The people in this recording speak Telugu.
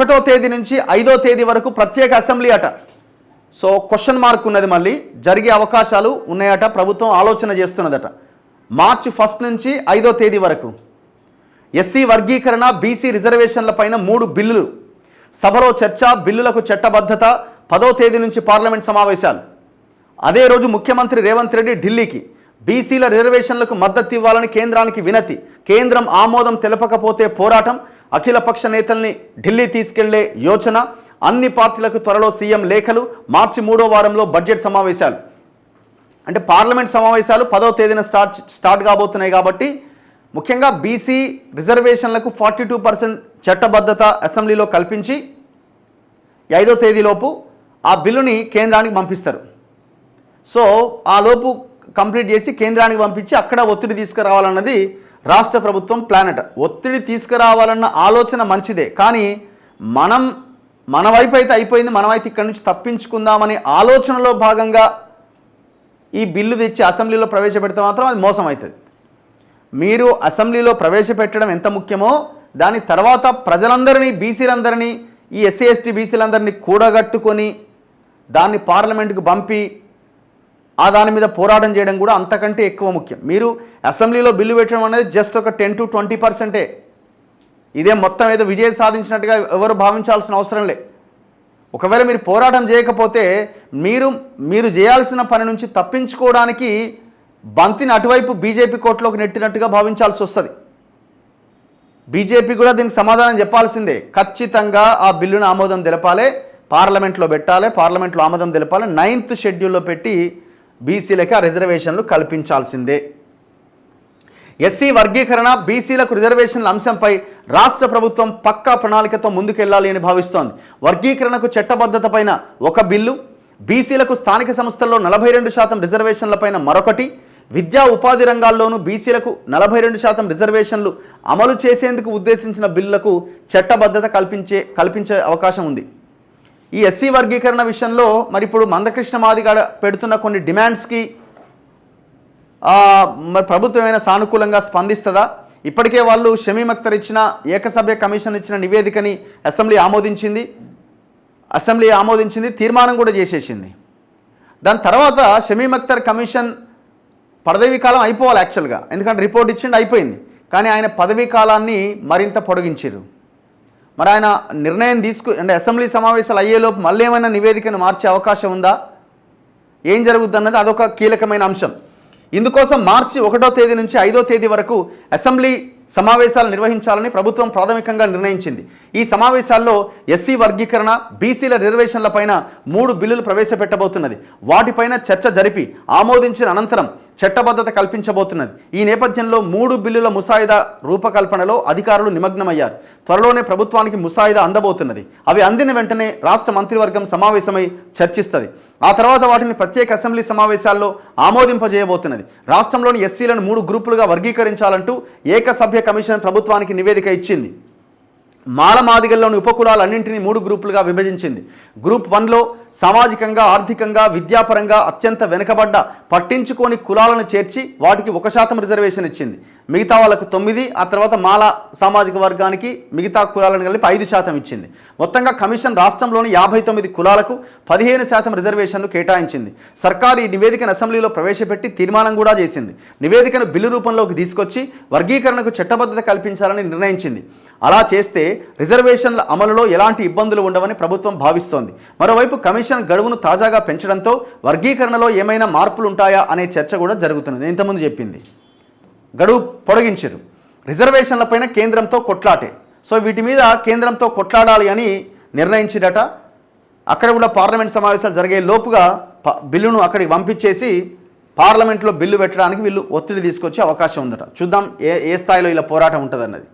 1వ తేదీ నుంచి 5వ తేదీ వరకు ప్రత్యేక అసెంబ్లీ అట. సో క్వశ్చన్ మార్క్ ఉన్నది, మళ్ళీ జరిగే అవకాశాలు ఉన్నాయట, ప్రభుత్వం ఆలోచన చేస్తున్నదట. మార్చి 1 నుంచి 5వ తేదీ వరకు ఎస్సీ వర్గీకరణ, బీసీ రిజర్వేషన్ల పైన 3 బిల్లులు సభలో చర్చ, బిల్లులకు చట్టబద్ధత. 10వ తేదీ నుంచి పార్లమెంట్ సమావేశాలు. అదే రోజు ముఖ్యమంత్రి రేవంత్ రెడ్డి ఢిల్లీకి బీసీల రిజర్వేషన్లకు మద్దతు ఇవ్వాలని కేంద్రానికి వినతి. కేంద్రం ఆమోదం తెలపకపోతే పోరాటం. అఖిలపక్ష నేతల్ని ఢిల్లీ తీసుకెళ్లే యోచన. అన్ని పార్టీలకు త్వరలో సీఎం లేఖలు. మార్చి 3వ వారంలో బడ్జెట్ సమావేశాలు. అంటే పార్లమెంట్ సమావేశాలు 10వ తేదీన స్టార్ట్ కాబోతున్నాయి కాబట్టి ముఖ్యంగా బీసీ రిజర్వేషన్లకు 42% చట్టబద్ధత అసెంబ్లీలో కల్పించి 5వ తేదీలోపు ఆ బిల్లుని కేంద్రానికి పంపిస్తారు. సో ఆ లోపు కంప్లీట్ చేసి కేంద్రానికి పంపించి అక్కడ ఒత్తిడి తీసుకురావాలన్నది రాష్ట్ర ప్రభుత్వం ప్లాన్ అట. ఒత్తిడి తీసుకురావాలన్న ఆలోచన మంచిదే, కానీ మన వైపు అయితే అయిపోయింది, మనమైతే ఇక్కడి నుంచి తప్పించుకుందామనే ఆలోచనలో భాగంగా ఈ బిల్లు తెచ్చి అసెంబ్లీలో ప్రవేశపెడితే మాత్రం అది మోసం అవుతుంది. మీరు అసెంబ్లీలో ప్రవేశపెట్టడం ఎంత ముఖ్యమో దాని తర్వాత ప్రజలందరినీ, బీసీలందరినీ, ఈ ఎస్సీ ఎస్టీ బీసీలందరినీ కూడగట్టుకొని దాన్ని పార్లమెంటుకు పంపి ఆ దాని మీద పోరాటం చేయడం కూడా అంతకంటే ఎక్కువ ముఖ్యం. మీరు అసెంబ్లీలో బిల్లు పెట్టడం అనేది జస్ట్ ఒక 10 to 20%. ఇదే మొత్తం ఏదో విజయం సాధించినట్టుగా ఎవరు భావించాల్సిన అవసరం లే. ఒకవేళ మీరు పోరాటం చేయకపోతే మీరు చేయాల్సిన పని నుంచి తప్పించుకోవడానికి బంతిని అటువైపు బీజేపీ కోర్టులోకి నెట్టినట్టుగా భావించాల్సి వస్తుంది. బీజేపీ కూడా దీనికి సమాధానం చెప్పాల్సిందే. ఖచ్చితంగా ఆ బిల్లును ఆమోదం తెలపాలి, పార్లమెంట్లో పెట్టాలి, పార్లమెంట్లో ఆమోదం తెలపాలి, 9th షెడ్యూల్లో పెట్టి బీసీలకి ఆ రిజర్వేషన్లు కల్పించాల్సిందే. ఎస్సీ వర్గీకరణ, బీసీలకు రిజర్వేషన్ల అంశంపై రాష్ట్ర ప్రభుత్వం పక్కా ప్రణాళికతో ముందుకెళ్లాలి అని భావిస్తోంది. వర్గీకరణకు చట్టబద్ధత పైన ఒక బిల్లు, బీసీలకు స్థానిక సంస్థల్లో 42% రిజర్వేషన్లపైన మరొకటి, విద్యా ఉపాధి రంగాల్లోనూ బీసీలకు 42% రిజర్వేషన్లు అమలు చేసేందుకు ఉద్దేశించిన బిల్లులకు చట్టబద్ధత కల్పించే అవకాశం ఉంది. ఈ ఎస్సీ వర్గీకరణ విషయంలో మరి ఇప్పుడు మందకృష్ణ మాదిగ పెడుతున్న కొన్ని డిమాండ్స్కి మరి ప్రభుత్వం ఏమైనా సానుకూలంగా స్పందిస్తుందా? ఇప్పటికే వాళ్ళు షమీమ్ అఖ్తర్ ఇచ్చిన ఏకసభ్య కమిషన్ ఇచ్చిన నివేదికని అసెంబ్లీ ఆమోదించింది, తీర్మానం కూడా చేసేసింది. దాని తర్వాత షమీమ్ అఖ్తర్ కమిషన్ పదవీ కాలం అయిపోవాలి యాక్చువల్గా, ఎందుకంటే రిపోర్ట్ ఇచ్చిండి అయిపోయింది, కానీ ఆయన పదవీ కాలాన్ని మరింత పొడిగించారు. మరి ఆయన నిర్ణయం అంటే అసెంబ్లీ సమావేశాలు అయ్యేలోపు మళ్ళీ ఏమైనా నివేదికను మార్చే అవకాశం ఉందా, ఏం జరుగుద్ది అన్నది అదొక కీలకమైన అంశం. ఇందుకోసం మార్చి 1వ తేదీ నుంచి 5వ తేదీ వరకు అసెంబ్లీ సమావేశాలు నిర్వహించాలని ప్రభుత్వం ప్రాథమికంగా నిర్ణయించింది. ఈ సమావేశాల్లో ఎస్సీ వర్గీకరణ, బీసీల రిజర్వేషన్లపైన 3 బిల్లులు ప్రవేశపెట్టబోతున్నది. వాటిపైన చర్చ జరిపి ఆమోదించిన అనంతరం చట్టబద్ధత కల్పించబోతున్నది. ఈ నేపథ్యంలో 3 బిల్లుల ముసాయిదా రూపకల్పనలో అధికారులు నిమగ్నమయ్యారు. త్వరలోనే ప్రభుత్వానికి ముసాయిదా అందబోతున్నది. అవి అందిన వెంటనే రాష్ట్ర మంత్రివర్గం సమావేశమై చర్చిస్తుంది. ఆ తర్వాత వాటిని ప్రత్యేక అసెంబ్లీ సమావేశాల్లో ఆమోదింపజేయబోతున్నది. రాష్ట్రంలోని ఎస్సీలను 3 గ్రూపులుగా వర్గీకరించాలంటూ ఏకసభ్య కమిషన్ ప్రభుత్వానికి నివేదిక ఇచ్చింది. మాలమాదిగల్లోని ఉపకులాలన్నింటినీ 3 గ్రూపులుగా విభజించింది. గ్రూప్ 1లో సామాజికంగా, ఆర్థికంగా, విద్యాపరంగా అత్యంత వెనుకబడ్డ పట్టించుకోని కులాలను చేర్చి వాటికి 1% రిజర్వేషన్ ఇచ్చింది. మిగతా వాళ్ళకు 9, ఆ తర్వాత మాల సామాజిక వర్గానికి మిగతా కులాలను కలిపి 5% ఇచ్చింది. మొత్తంగా కమిషన్ రాష్ట్రంలోని 59 కులాలకు 15% రిజర్వేషన్లు కేటాయించింది. సర్కారు ఈ నివేదికను అసెంబ్లీలో ప్రవేశపెట్టి తీర్మానం కూడా చేసింది. నివేదికను బిల్లు రూపంలోకి తీసుకొచ్చి వర్గీకరణకు చట్టబద్ధత కల్పించాలని నిర్ణయించింది. అలా చేస్తే రిజర్వేషన్ల అమలులో ఎలాంటి ఇబ్బందులు ఉండవని ప్రభుత్వం భావిస్తోంది. మరోవైపు కమిషన్ గడువును తాజాగా పెంచడంతో వర్గీకరణలో ఏమైనా మార్పులు ఉంటాయా అనే చర్చ కూడా జరుగుతున్నది. ఇంతకుముందు చెప్పింది, గడువు పొడిగించారు. రిజర్వేషన్లపైన కేంద్రంతో కొట్లాటే. సో వీటి మీద కేంద్రంతో కొట్లాడాలి అని నిర్ణయించినట. అక్కడ కూడా పార్లమెంట్ సమావేశాలు జరిగే లోపుగా బిల్లును అక్కడికి పంపించేసి పార్లమెంట్లో బిల్లు పెట్టడానికి వీళ్ళు ఒత్తిడి తీసుకొచ్చే అవకాశం ఉందట. చూద్దాం ఏ స్థాయిలో ఇలా పోరాటం ఉంటుందన్నది.